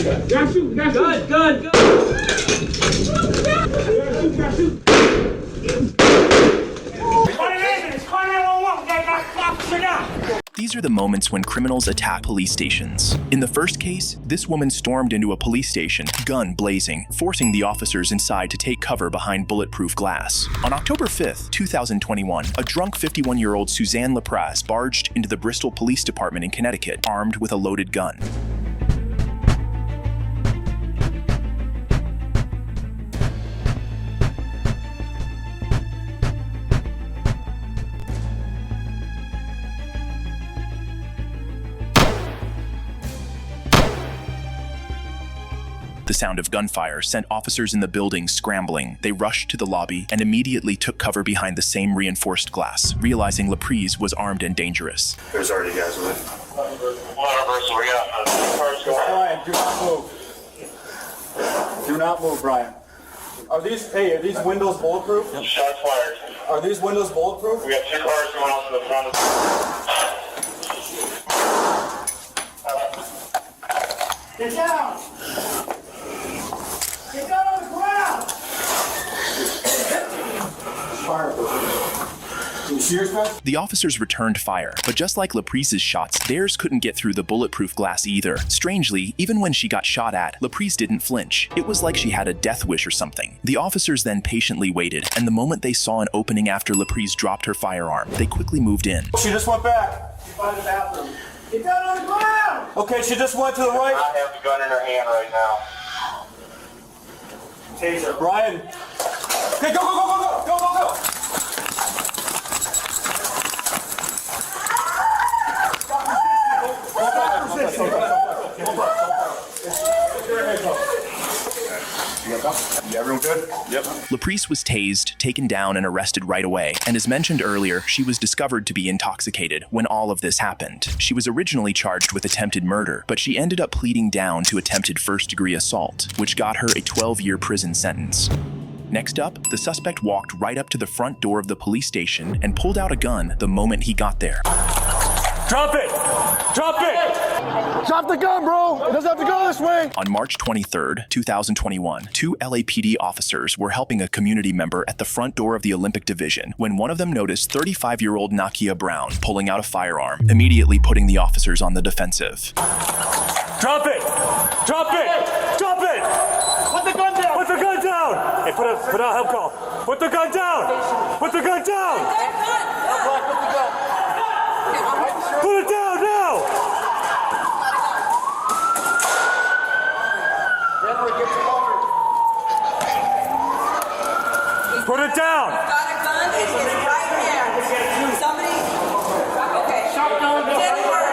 Got shoot. Good. Got shoot. These are the moments when criminals attack police stations. In the first case, this woman stormed into a police station, gun blazing, forcing the officers inside to take cover behind bulletproof glass. On October 5th, 2021, a drunk 51-year-old Suzanne Lapraz barged into the Bristol Police Department in Connecticut, armed with a loaded gun. The sound of gunfire sent officers in the building scrambling. They rushed to the lobby and immediately took cover behind the same reinforced glass, realizing Lapraz was armed and dangerous. There's already guys with it. Brian, do not move. Do not move, Brian. Are these windows bulletproof? Yep. Shots fired. Are these windows bulletproof? We got 2 cars going out to the front of the... Get down! Get down on the ground! Fire. The officers returned fire, but just like Lapraz's shots, theirs couldn't get through the bulletproof glass either. Strangely, even when she got shot at, Lapraz didn't flinch. It was like she had a death wish or something. The officers then patiently waited, and the moment they saw an opening after Lapraz dropped her firearm, they quickly moved in. She just went back. She's by the bathroom. Get down on the ground! Okay, she just went to the right. I have the gun in her hand right now. Taser. Brian. Okay, go! Everyone good? Yep. Lapraz was tased, taken down, and arrested right away. And as mentioned earlier, she was discovered to be intoxicated when all of this happened. She was originally charged with attempted murder, but she ended up pleading down to attempted first-degree assault, which got her a 12-year prison sentence. Next up, the suspect walked right up to the front door of the police station and pulled out a gun the moment he got there. Drop it! Drop it! Drop the gun, bro! It doesn't have to go this way! On March 23rd, 2021, 2 LAPD officers were helping a community member at the front door of the Olympic Division when one of them noticed 35-year-old Nakia Brown pulling out a firearm, immediately putting the officers on the defensive. Drop it! Drop it! Drop it! Put the gun down! Put the gun down! Hey, put out help call. Put the gun down! Put the gun down! Put it down now! Put it down! Got a gun in his right hand. Somebody. Okay. Didn't work.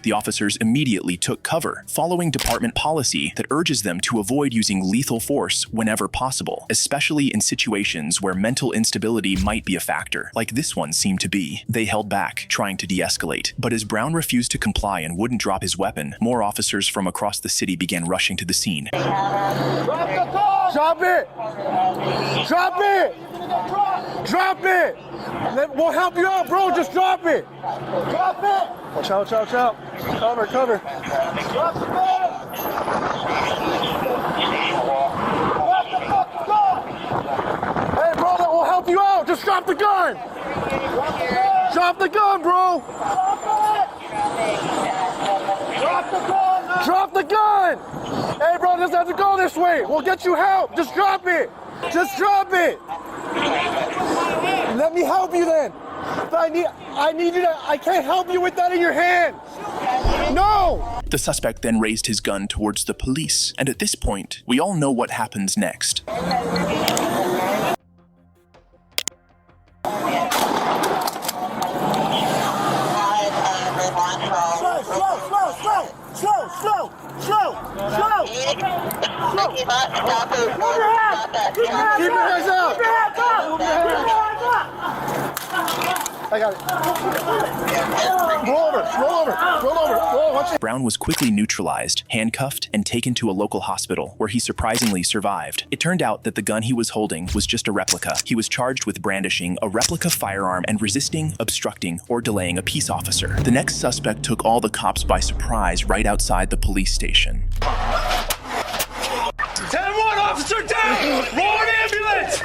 The officers immediately took cover, following department policy that urges them to avoid using lethal force whenever possible, especially in situations where mental instability might be a factor, like this one seemed to be. They held back, trying to de-escalate, but as Brown refused to comply and wouldn't drop his weapon, more officers from across the city began rushing to the scene. Drop the gun! Drop it! Drop it! Drop it! We'll help you out, bro. Just drop it! Drop it! Watch out, watch out. Cover. Drop the gun! Drop the fucking gun! Hey, bro, that will help you out. Just drop the gun! Drop the gun, bro! Drop it! Drop the gun! Drop the gun! Hey, bro, it doesn't have to go this way. We'll get you help. Just drop it. Just drop it. Let me help you then. I need you to, I can't help you with that in your hand. No! The suspect then raised his gun towards the police, and at this point, we all know what happens next. Keep your hands up! I got it. Roll over. Watch it. Brown was quickly neutralized, handcuffed, and taken to a local hospital, where he surprisingly survived. It turned out that the gun he was holding was just a replica. He was charged with brandishing a replica firearm and resisting, obstructing, or delaying a peace officer. The next suspect took all the cops by surprise right outside the police station. 10-1, officer down! Roll an ambulance!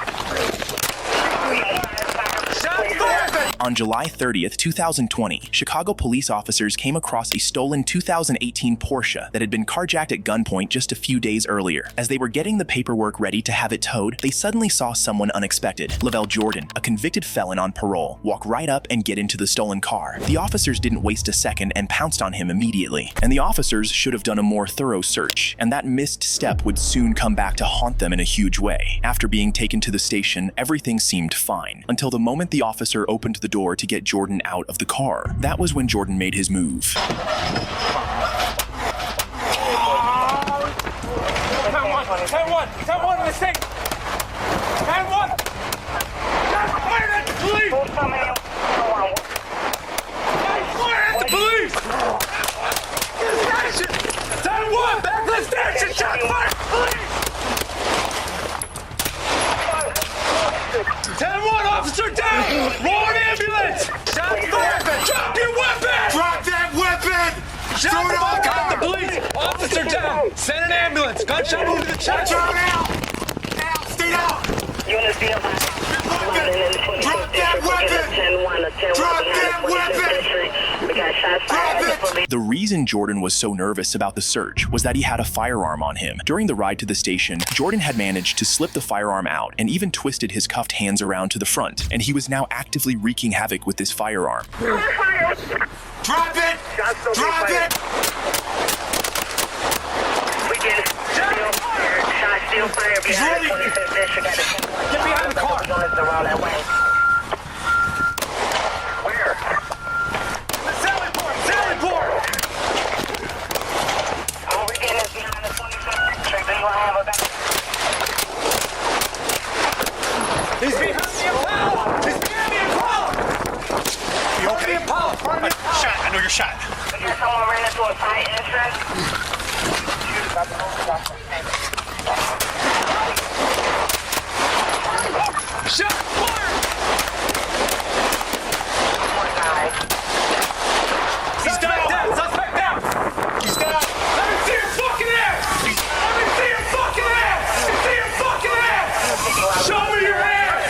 On July 30th, 2020, Chicago police officers came across a stolen 2018 Porsche that had been carjacked at gunpoint just a few days earlier. As they were getting the paperwork ready to have it towed, they suddenly saw someone unexpected, Lavelle Jordan, a convicted felon on parole, walk right up and get into the stolen car. The officers didn't waste a second and pounced on him immediately. And the officers should have done a more thorough search, and that missed step would soon come back to haunt them in a huge way. After being taken to the station, everything seemed fine, until the moment the officer opened the door to get Jordan out of the car. That was when Jordan made his move. 10-1, mistake. 10-1. That's fired at the police. That's fired at the police. Get the station. 10-1, back to the station. Shot fired. Police. 10-1, officer down! Roll an ambulance! Shots fired! Drop your weapon! Drop that weapon! Shots fired at the police! Officer down! Send an ambulance! Gunshot wound to the chest! Down now! Now! Stay down! Drop that weapon! Drop that weapon! Drop it! The reason Jordan was so nervous about the search was that he had a firearm on him. During the ride to the station, Jordan had managed to slip the firearm out and even twisted his cuffed hands around to the front, and he was now actively wreaking havoc with this firearm. Drop it! Drop it! He's ready! Get behind the car! Where? Sally Port! All we get is behind the 25th Street. Do you want to have a back? He's behind the Impala! He's behind the Impala! You okay? The Impala! Shot. I know you're shot. We got someone ran into a side entrance. Shot fired! He's down! Suspect down! He's down! Let me see your fucking ass! Let me see your fucking ass! Let me see your fucking ass! Show me your ass!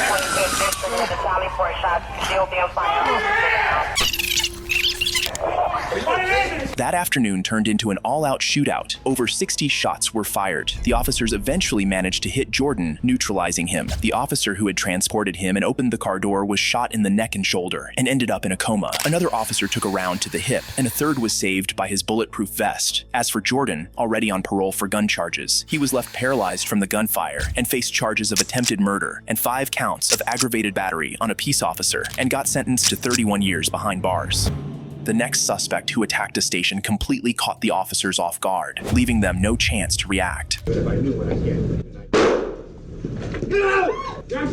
Show me your ass! That afternoon turned into an all-out shootout. Over 60 shots were fired. The officers eventually managed to hit Jordan, neutralizing him. The officer who had transported him and opened the car door was shot in the neck and shoulder and ended up in a coma. Another officer took a round to the hip, and a third was saved by his bulletproof vest. As for Jordan, already on parole for gun charges, he was left paralyzed from the gunfire and faced charges of attempted murder and 5 counts of aggravated battery on a peace officer, and got sentenced to 31 years behind bars. The next suspect who attacked a station completely caught the officers off guard, leaving them no chance to react. Get out! Gun!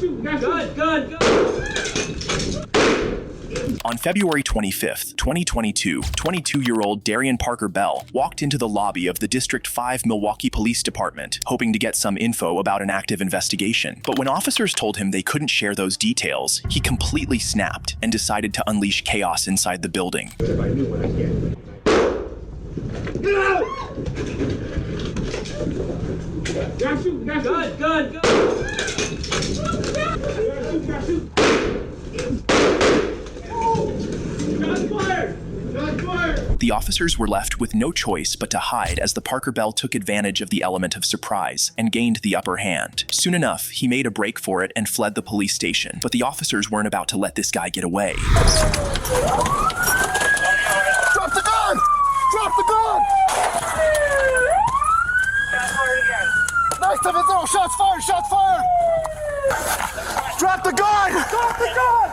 On February 25th, 2022, 22-year-old Darian Parker Bell walked into the lobby of the District 5 Milwaukee Police Department, hoping to get some info about an active investigation. But when officers told him they couldn't share those details, he completely snapped and decided to unleash chaos inside the building. Get out! Gun! The officers were left with no choice but to hide as the Parker Bell took advantage of the element of surprise and gained the upper hand. Soon enough, he made a break for it and fled the police station, but the officers weren't about to let this guy get away. Drop the gun! Drop the gun! Nice to throw! Shots fired! Shots fired! Drop the gun! Drop the gun!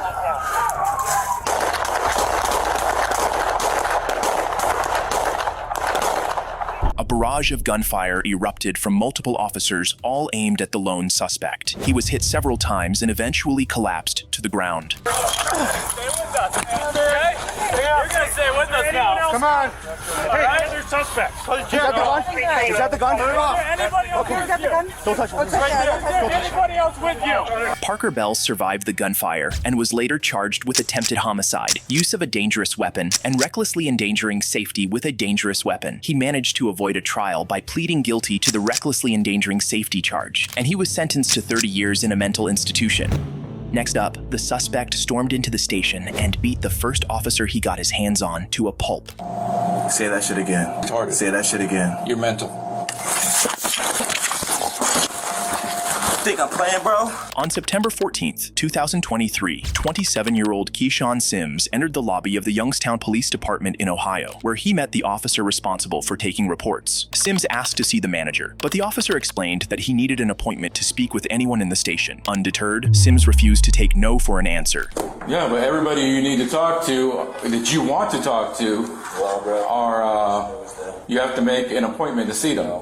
A barrage of gunfire erupted from multiple officers, all aimed at the lone suspect. He was hit several times and eventually collapsed to the ground. Stay with us, okay? You're gonna stay with us now. Come on. Hey, they're suspects. Is that the gun? Is that the gun? Anybody else with you? Don't touch me. Anybody else with you? Parker Bell survived the gunfire and was later charged with attempted homicide, use of a dangerous weapon, and recklessly endangering safety with a dangerous weapon. He managed to avoid a trial by pleading guilty to the recklessly endangering safety charge, and he was sentenced to 30 years in a mental institution. Next up, the suspect stormed into the station and beat the first officer he got his hands on to a pulp. Say that shit again. Retarded. Say that shit again. You're mental. Think I'm playing, bro? On September 14th, 2023, 27-year-old Keyshawn Sims entered the lobby of the Youngstown Police Department in Ohio, where he met the officer responsible for taking reports. Sims asked to see the manager, but the officer explained that he needed an appointment to speak with anyone in the station. Undeterred, Sims refused to take no for an answer. Yeah, but everybody you need to talk to, that you want to talk to, you have to make an appointment to see them.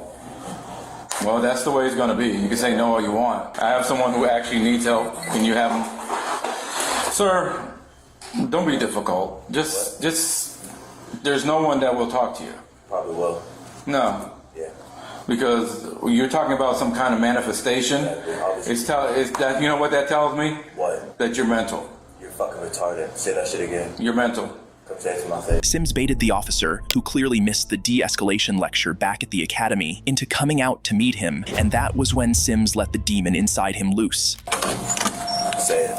Well, that's the way it's going to be. You can say no all you want. I have someone who actually needs help. Can you have him? Sir, don't be difficult. Just, there's no one that will talk to you. Probably will. No. Yeah. Because you're talking about some kind of manifestation. It's that, you know what that tells me? What? That you're mental. You're fucking retarded. Say that shit again. You're mental. Come say it to my face. Sims baited the officer, who clearly missed the de-escalation lecture back at the academy, into coming out to meet him, and that was when Sims let the demon inside him loose. Say it.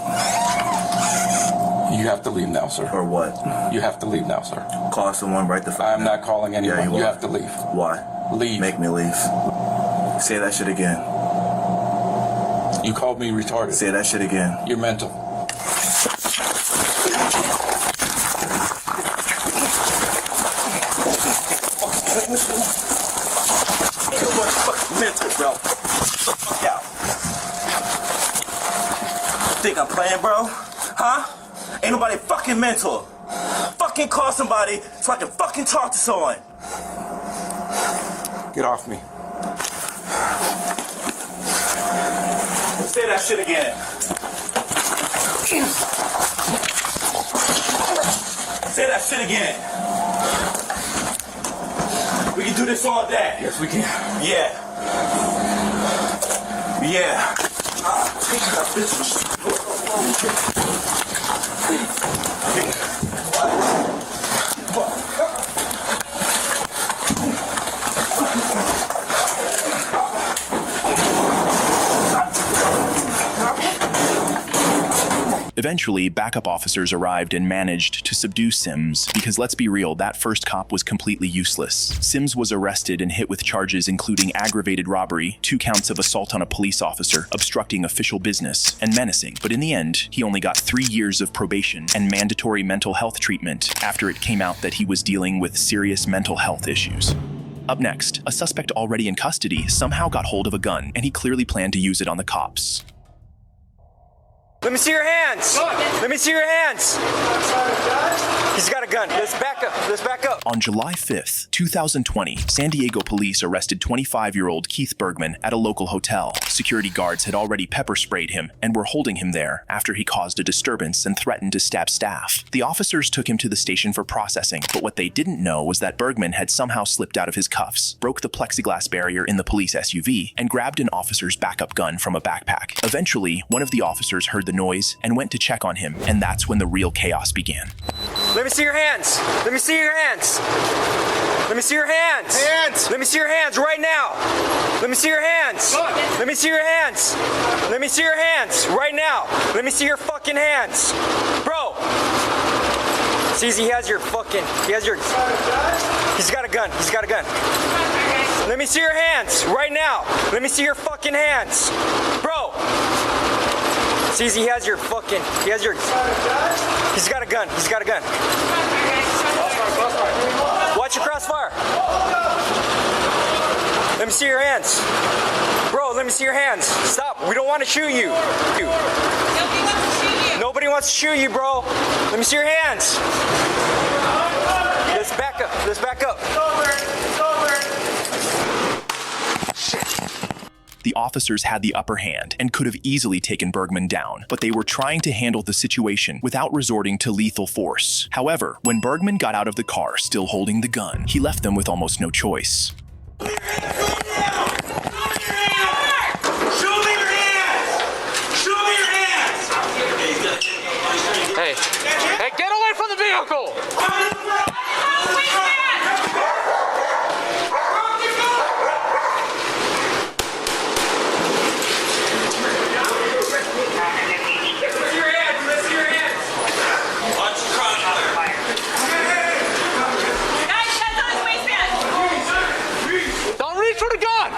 You have to leave now, sir. Or what? You have to leave now, sir. Call someone right the fuck I'm now. not calling anyone. Yeah, you have to leave. Why? Leave. Make me leave. Say that shit again. You called me retarded. Say that shit again. You're mental. Mental, bro. Fuck out. Think I'm playing, bro? Huh? Ain't nobody fucking mental. Fucking call somebody so I can fucking talk to someone. Get off me. Say that shit again. Say that shit again. We can do this all day. Yes, we can. Yeah. Yeah. Eventually, backup officers arrived and managed to subdue Sims, because let's be real, that first cop was completely useless. Sims was arrested and hit with charges including aggravated robbery, 2 counts of assault on a police officer, obstructing official business, and menacing. But in the end, he only got 3 years of probation and mandatory mental health treatment after it came out that he was dealing with serious mental health issues. Up next, a suspect already in custody somehow got hold of a gun, and he clearly planned to use it on the cops. Let me see your hands. Let me see your hands. He's got a gun. Let's back up. Let's back up. On July 5th, 2020, San Diego police arrested 25-year-old Keith Bergman at a local hotel. Security guards had already pepper sprayed him and were holding him there after he caused a disturbance and threatened to stab staff. The officers took him to the station for processing, but what they didn't know was that Bergman had somehow slipped out of his cuffs, broke the plexiglass barrier in the police SUV, and grabbed an officer's backup gun from a backpack. Eventually, one of the officers heard the noise and went to check on him, and that's when the real chaos began. Let me see your hands. Let me see your hands. Let me see your hands. Hands. Let me see your hands right now. Let me see your hands. Let me see your hands. Let me see your hands right now. Let me see your fucking hands. Bro. See, he has your fucking, he's got a gun. He's got a gun. Let me see your hands right now. Let me see your fucking hands. Bro. See, he has your fucking, he's got a gun. He's got a gun. Watch your crossfire. Let me see your hands. Bro, let me see your hands. Stop. We don't want to shoot you. Nobody wants to shoot you, bro. Let me see your hands. Let's back up. Let's back up. the officers had the upper hand and could have easily taken Bergman down, but they were trying to handle the situation without resorting to lethal force. However, when Bergman got out of the car still holding the gun, he left them with almost no choice. Hey, get away from the vehicle! Don't reach for the gun!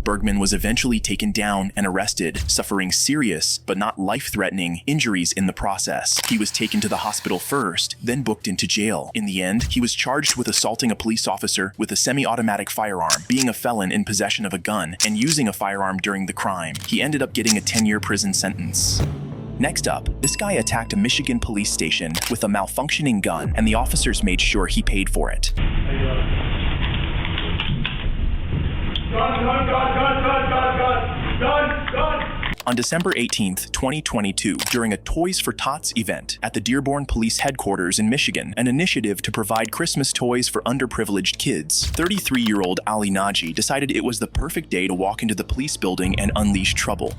Bergman was eventually taken down and arrested, suffering serious, but not life-threatening, injuries in the process. He was taken to the hospital first, then booked into jail. In the end, he was charged with assaulting a police officer with a semi-automatic firearm, being a felon in possession of a gun, and using a firearm during the crime. He ended up getting a 10-year prison sentence. Next up, this guy attacked a Michigan police station with a malfunctioning gun, and the officers made sure he paid for it. On December 18th, 2022, during a Toys for Tots event at the Dearborn Police Headquarters in Michigan, an initiative to provide Christmas toys for underprivileged kids, 33-year-old Ali Naji decided it was the perfect day to walk into the police building and unleash trouble.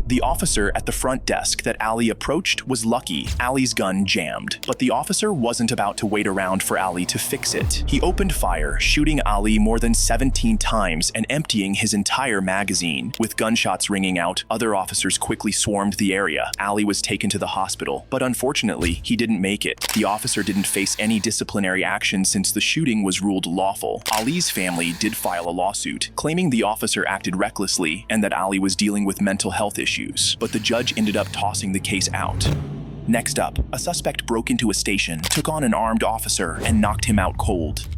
The officer at the front desk that Ali approached was lucky. Ali's gun jammed, but the officer wasn't about to wait around for Ali to fix it. He opened fire, shooting Ali more than 17 times and emptying his entire magazine. With gunshots ringing out, other officers quickly swarmed the area. Ali was taken to the hospital, but unfortunately, he didn't make it. The officer didn't face any disciplinary action since the shooting was ruled lawful. Ali's family did file a lawsuit, claiming the officer acted recklessly and that Ali was dealing with mental health issues, but the judge ended up tossing the case out. Next up, a suspect broke into a station, took on an armed officer, and knocked him out cold.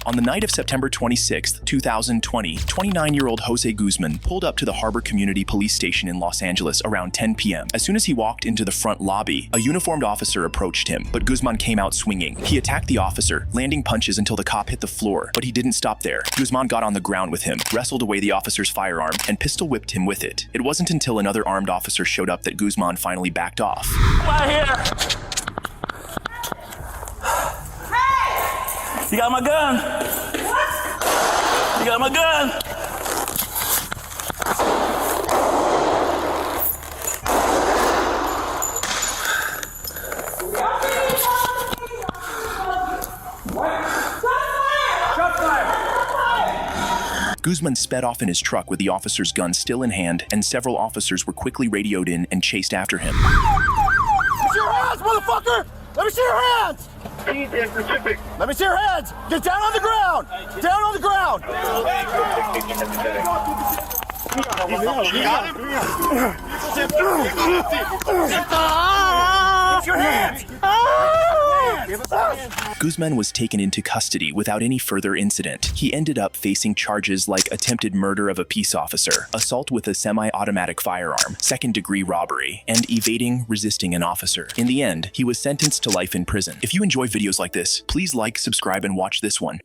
On the night of September 26, 2020, 29-year-old Jose Guzman pulled up to the Harbor Community Police Station in Los Angeles around 10 p.m. As soon as he walked into the front lobby, a uniformed officer approached him, but Guzman came out swinging. He attacked the officer, landing punches until the cop hit the floor, but he didn't stop there. Guzman got on the ground with him, wrestled away the officer's firearm, and pistol whipped him with it. It wasn't until another armed officer showed up that Guzman finally backed off. Right here. You got my gun. You got my gun. Guzman sped off in his truck with the officer's gun still in hand, and several officers were quickly radioed in and chased after him. Let me see your hands, motherfucker! Let me see your hands! Let me see your hands! Get down on the ground! Down on the ground! Get your hands! Guzman was taken into custody without any further incident. He ended up facing charges like attempted murder of a peace officer, assault with a semi-automatic firearm, second-degree robbery, and evading resisting an officer. In the end, he was sentenced to life in prison. If you enjoy videos like this, please like, subscribe, and watch this one.